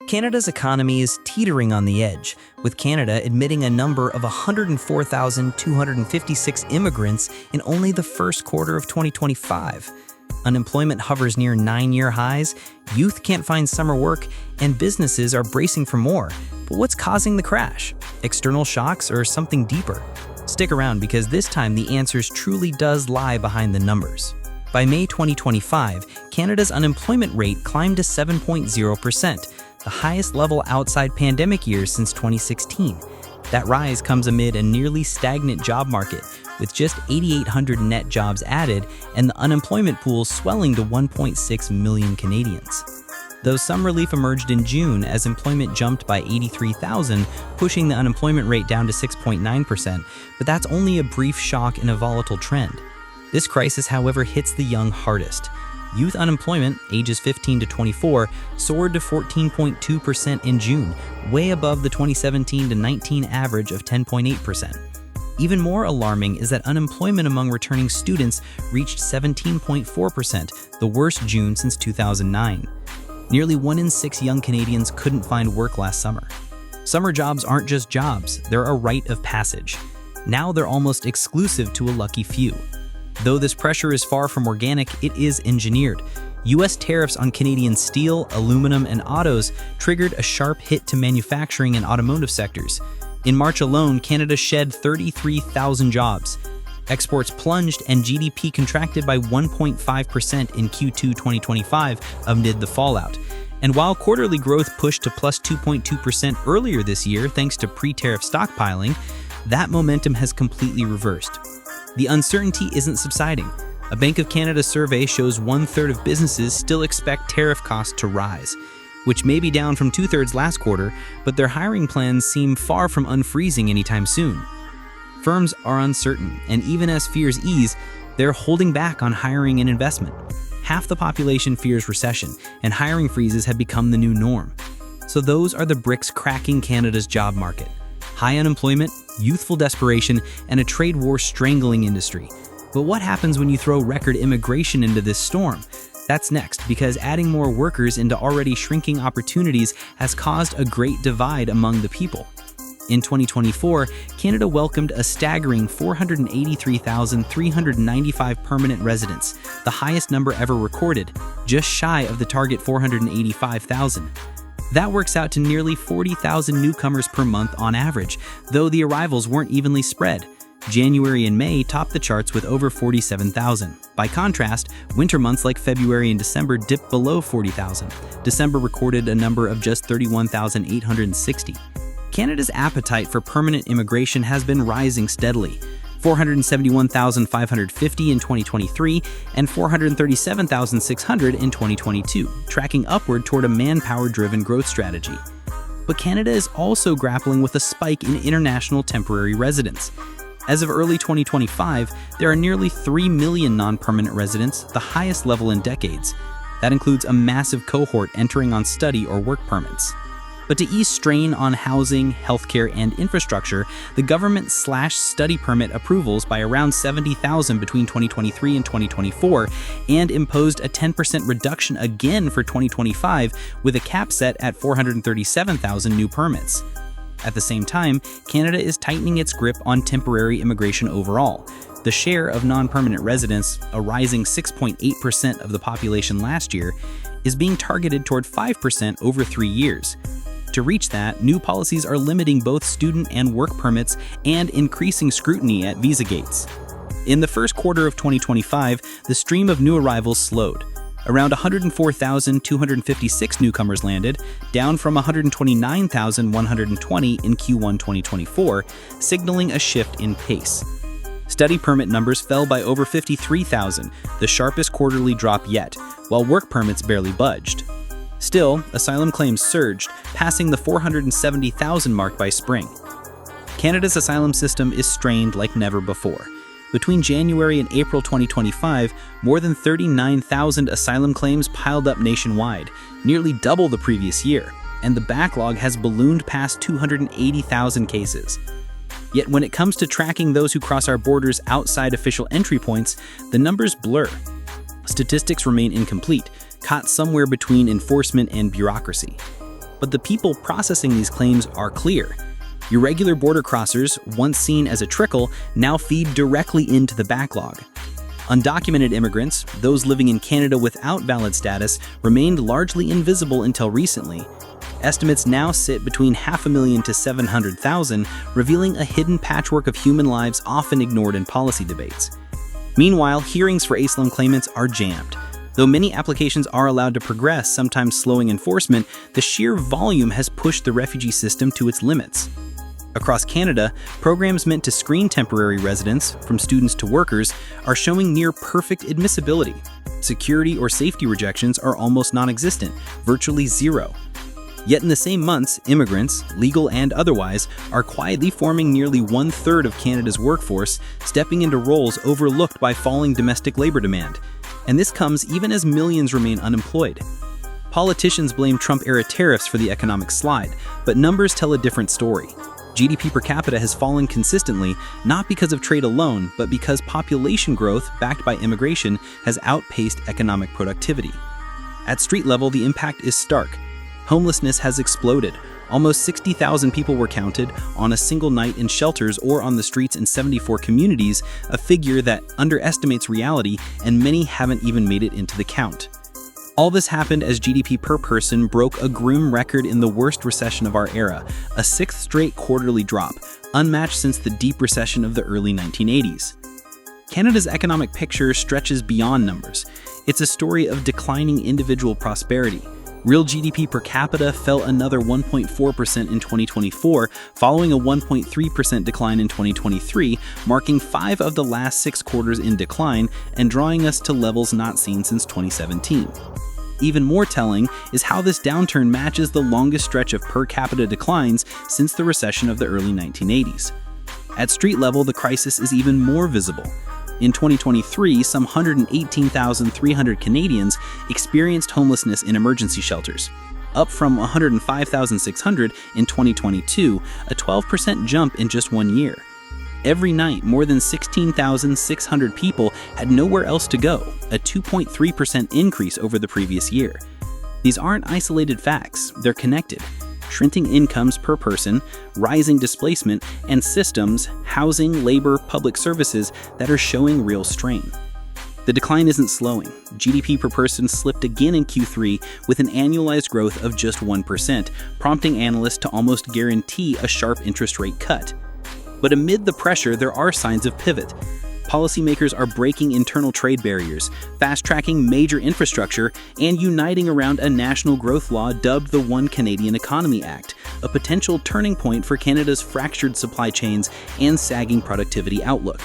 Canada's economy is teetering on the edge, with Canada admitting a number of 104,256 immigrants in only the first quarter of 2025. Unemployment hovers near 9-year highs, youth can't find summer work, and businesses are bracing for more. But what's causing the crash? External shocks or something deeper? Stick around because this time the answers truly does lie behind the numbers. By May 2025, Canada's unemployment rate climbed to 7.0%, the highest level outside pandemic years since 2016. That rise comes amid a nearly stagnant job market, with just 8,800 net jobs added and the unemployment pool swelling to 1.6 million Canadians. Though some relief emerged in June as employment jumped by 83,000, pushing the unemployment rate down to 6.9%, but that's only a brief shock in a volatile trend. This crisis, however, hits the young hardest. Youth unemployment, ages 15 to 24, soared to 14.2% in June, way above the 2017 to 19 average of 10.8%. Even more alarming is that unemployment among returning students reached 17.4%, the worst June since 2009. Nearly 1 in 6 young Canadians couldn't find work last summer. Summer jobs aren't just jobs, they're a rite of passage. Now they're almost exclusive to a lucky few. Though this pressure is far from organic, it is engineered. U.S. tariffs on Canadian steel, aluminum, and autos triggered a sharp hit to manufacturing and automotive sectors. In March alone, Canada shed 33,000 jobs. Exports plunged and GDP contracted by 1.5% in Q2 2025 amid the fallout. And while quarterly growth pushed to plus 2.2% earlier this year thanks to pre-tariff stockpiling, that momentum has completely reversed. The uncertainty isn't subsiding. A Bank of Canada survey shows 1/3 of businesses still expect tariff costs to rise, which may be down from 2/3 last quarter, but their hiring plans seem far from unfreezing anytime soon. Firms are uncertain, and even as fears ease, they're holding back on hiring and investment. Half the population fears recession, and hiring freezes have become the new norm. So those are the bricks cracking Canada's job market. High unemployment, youthful desperation, and a trade war strangling industry. But what happens when you throw record immigration into this storm? That's next, because adding more workers into already shrinking opportunities has caused a great divide among the people. In 2024, Canada welcomed a staggering 483,395 permanent residents, the highest number ever recorded, just shy of the target 485,000. That works out to nearly 40,000 newcomers per month on average, though the arrivals weren't evenly spread. January and May topped the charts with over 47,000. By contrast, winter months like February and December dipped below 40,000. December recorded a number of just 31,860. Canada's appetite for permanent immigration has been rising steadily. 471,550 in 2023 and 437,600 in 2022, tracking upward toward a manpower-driven growth strategy. But Canada is also grappling with a spike in international temporary residents. As of early 2025, there are nearly 3 million non-permanent residents, the highest level in decades. That includes a massive cohort entering on study or work permits. But to ease strain on housing, healthcare, and infrastructure, the government slashed study permit approvals by around 70,000 between 2023 and 2024 and imposed a 10% reduction again for 2025 with a cap set at 437,000 new permits. At the same time, Canada is tightening its grip on temporary immigration overall. The share of non-permanent residents, a rising 6.8% of the population last year, is being targeted toward 5% over 3 years. To reach that, new policies are limiting both student and work permits and increasing scrutiny at visa gates. In the first quarter of 2025, the stream of new arrivals slowed. Around 104,256 newcomers landed, down from 129,120 in Q1 2024, signaling a shift in pace. Study permit numbers fell by over 53,000, the sharpest quarterly drop yet, while work permits barely budged. Still, asylum claims surged, passing the 470,000 mark by spring. Canada's asylum system is strained like never before. Between January and April 2025, more than 39,000 asylum claims piled up nationwide, nearly double the previous year, and the backlog has ballooned past 280,000 cases. Yet when it comes to tracking those who cross our borders outside official entry points, the numbers blur. Statistics remain incomplete, caught somewhere between enforcement and bureaucracy. But the people processing these claims are clear. Irregular border crossers, once seen as a trickle, now feed directly into the backlog. Undocumented immigrants, those living in Canada without valid status, remained largely invisible until recently. Estimates now sit between 500,000 to 700,000, revealing a hidden patchwork of human lives often ignored in policy debates. Meanwhile, hearings for asylum claimants are jammed. Though many applications are allowed to progress, sometimes slowing enforcement, the sheer volume has pushed the refugee system to its limits. Across Canada, programs meant to screen temporary residents, from students to workers, are showing near-perfect admissibility. Security or safety rejections are almost non-existent, virtually zero. Yet in the same months, immigrants, legal and otherwise, are quietly forming nearly one-third of Canada's workforce, stepping into roles overlooked by falling domestic labor demand. And this comes even as millions remain unemployed. Politicians blame Trump-era tariffs for the economic slide, but numbers tell a different story. GDP per capita has fallen consistently, not because of trade alone, but because population growth, backed by immigration, has outpaced economic productivity. At street level, the impact is stark. Homelessness has exploded. Almost 60,000 people were counted on a single night in shelters or on the streets in 74 communities, a figure that underestimates reality, and many haven't even made it into the count. All this happened as GDP per person broke a grim record in the worst recession of our era, a sixth straight quarterly drop, unmatched since the deep recession of the early 1980s. Canada's economic picture stretches beyond numbers. It's a story of declining individual prosperity. Real GDP per capita fell another 1.4% in 2024, following a 1.3% decline in 2023, marking 5 of the last 6 quarters in decline and drawing us to levels not seen since 2017. Even more telling is how this downturn matches the longest stretch of per capita declines since the recession of the early 1980s. At street level, the crisis is even more visible. In 2023, some 118,300 Canadians experienced homelessness in emergency shelters, up from 105,600 in 2022, a 12% jump in just 1 year. Every night, more than 16,600 people had nowhere else to go, a 2.3% increase over the previous year. These aren't isolated facts, they're connected. Shrinking incomes per person, rising displacement, and systems, housing, labor, public services that are showing real strain. The decline isn't slowing. GDP per person slipped again in Q3 with an annualized growth of just 1%, prompting analysts to almost guarantee a sharp interest rate cut. But amid the pressure, there are signs of pivot. Policymakers are breaking internal trade barriers, fast-tracking major infrastructure, and uniting around a national growth law dubbed the One Canadian Economy Act, a potential turning point for Canada's fractured supply chains and sagging productivity outlook.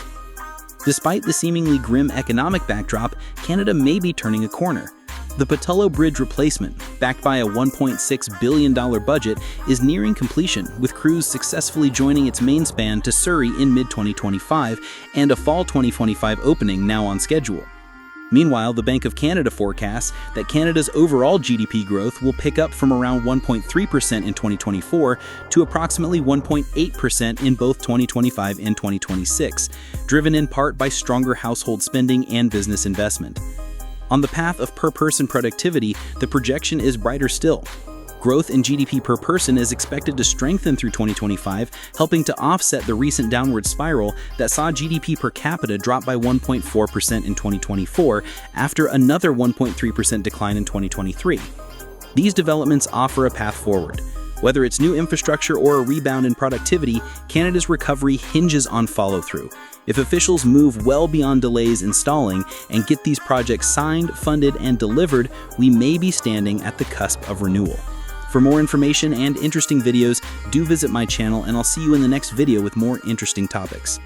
Despite the seemingly grim economic backdrop, Canada may be turning a corner. The Pattullo Bridge replacement, backed by a $1.6 billion budget, is nearing completion, with crews successfully joining its main span to Surrey in mid-2025 and a fall 2025 opening now on schedule. Meanwhile, the Bank of Canada forecasts that Canada's overall GDP growth will pick up from around 1.3% in 2024 to approximately 1.8% in both 2025 and 2026, driven in part by stronger household spending and business investment. On the path of per-person productivity, the projection is brighter still. Growth in GDP per person is expected to strengthen through 2025, helping to offset the recent downward spiral that saw GDP per capita drop by 1.4% in 2024 after another 1.3% decline in 2023. These developments offer a path forward. Whether it's new infrastructure or a rebound in productivity, Canada's recovery hinges on follow-through. If officials move well beyond delays in stalling and get these projects signed, funded, and delivered, we may be standing at the cusp of renewal. For more information and interesting videos, do visit my channel, and I'll see you in the next video with more interesting topics.